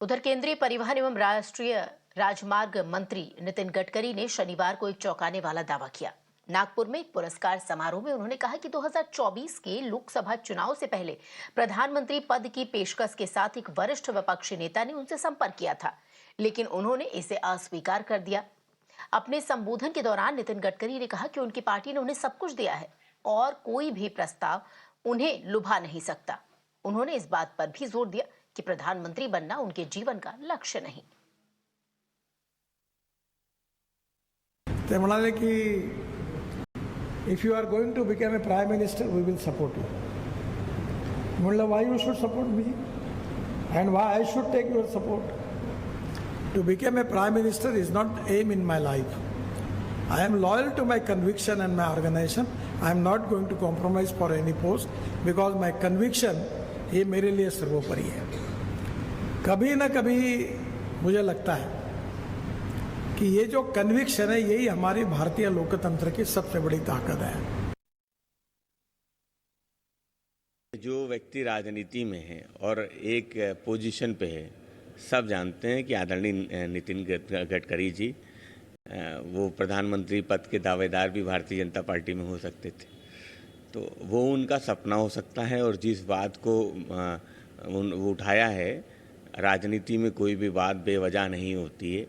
उधर केंद्रीय परिवहन एवं राष्ट्रीय राजमार्ग मंत्री नितिन गडकरी ने शनिवार को एक चौंकाने वाला दावा किया। नागपुर में एक पुरस्कार समारोह में उन्होंने कहा कि 2024 के लोकसभा चुनाव से पहले प्रधानमंत्री पद की पेशकश के साथ एक वरिष्ठ विपक्षी नेता ने उनसे संपर्क किया था, लेकिन उन्होंने इसे अस्वीकार कर दिया। अपने संबोधन के दौरान नितिन गडकरी ने कहा कि उनकी पार्टी ने उन्हें सब कुछ दिया है और कोई भी प्रस्ताव उन्हें लुभा नहीं सकता। उन्होंने इस बात पर भी जोर दिया कि प्रधानमंत्री बनना उनके जीवन का लक्ष्य नहीं। ते म्हणाले की if you are going to become a prime minister we will support you. म्हणलं why you should support me and why I should take your support. To become a prime minister is not aim in my life. I am loyal to my conviction and my organization. I am not going to compromise for any post because my conviction ये मेरे लिए सर्वोपरि है. कभी ना कभी मुझे लगता है कि ये जो कन्विक्शन है यही हमारी भारतीय लोकतंत्र की सबसे बड़ी ताकत है. जो व्यक्ति राजनीति में है और एक पोजीशन पे है, सब जानते हैं कि आदरणीय नितिन गडकरी जी वो प्रधानमंत्री पद के दावेदार भी भारतीय जनता पार्टी में हो सकते थे. तो वो उनका सपना हो सकता है और जिस बात को वो उठाया है, राजनीति में कोई भी बात बेवजह नहीं होती है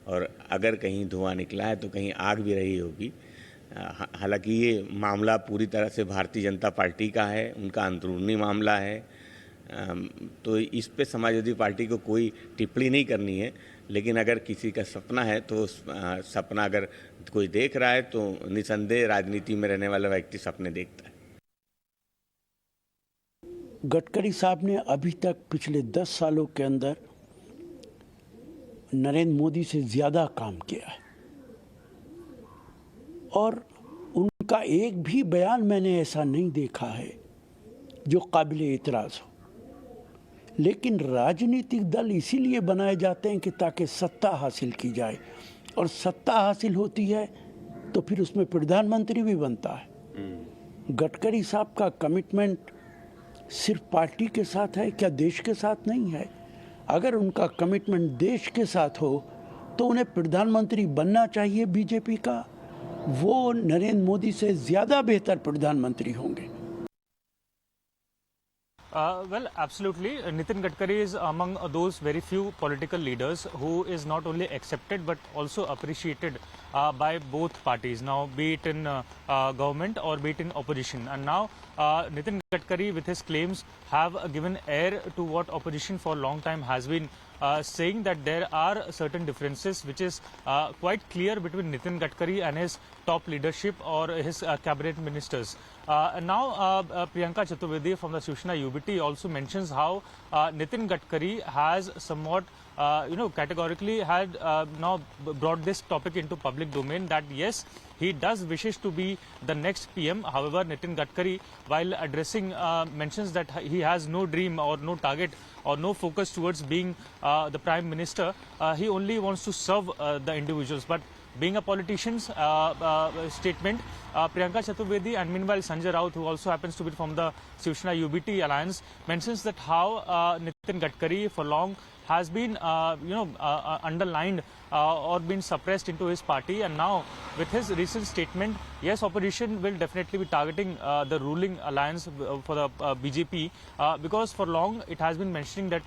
और अगर कहीं धुआं निकला है तो कहीं आग भी रही होगी. हालांकि ये मामला पूरी तरह से भारतीय जनता पार्टी का है, उनका अंदरूनी मामला है, तो इस पे समाजवादी पार्टी को कोई टिप्पणी नहीं करनी है. लेकिन अगर किसी का सपना है तो सपना अगर कोई देख रहा है तो निसंदेह राजनीति में रहने वाला व्यक्ति सपने देखता है. गडकरी साहब ने अभी तक पिछले 10 सालों के अंदर नरेंद्र मोदी से ज़्यादा काम किया है और उनका एक भी बयान मैंने ऐसा नहीं देखा है जो काबिले इतराज़ हो. लेकिन राजनीतिक दल इसीलिए बनाए जाते हैं कि ताकि सत्ता हासिल की जाए और सत्ता हासिल होती है तो फिर उसमें प्रधानमंत्री भी बनता है. गडकरी साहब का कमिटमेंट सिर्फ पार्टी के साथ है क्या, देश के साथ नहीं है? अगर उनका कमिटमेंट देश के साथ हो तो उन्हें प्रधानमंत्री बनना चाहिए बीजेपी का. वो नरेंद्र मोदी से ज़्यादा बेहतर प्रधानमंत्री होंगे. Well, absolutely. Nitin Gadkari is among those very few political leaders who is not only accepted but also appreciated by both parties. Now, be it in government or be it in opposition. And now, Nitin Gadkari with his claims have given air to what opposition for a long time has been saying, that there are certain differences which is quite clear between Nitin Gadkari and his top leadership or his cabinet ministers. Now, Priyanka Chaturvedi from the Shiv Sena UBT also mentions how Nitin Gadkari has somewhat, categorically had now brought this topic into public domain, that yes, he does wishes to be the next PM. However, Nitin Gadkari, while addressing, mentions that he has no dream or no target or no focus towards being the Prime Minister. He only wants to serve the individuals. But being a politician's statement, Priyanka Chaturvedi and meanwhile Sanjay Raut, who also happens to be from the Shiv Sena UBT alliance, mentions that how Nitin Gadkari for long has been underlined or been suppressed into his party, and now with his recent statement, yes, opposition will definitely be targeting the ruling alliance for the BJP because for long it has been mentioning that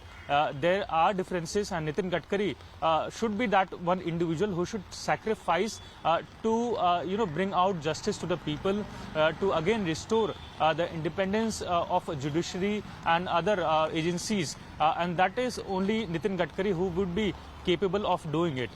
there are differences and Nitin Gadkari should be that one individual who should sacrifice to bring out justice to the people, to again restore the independence of judiciary and other agencies, and that is only Nitin Gadkari who would be capable of doing it.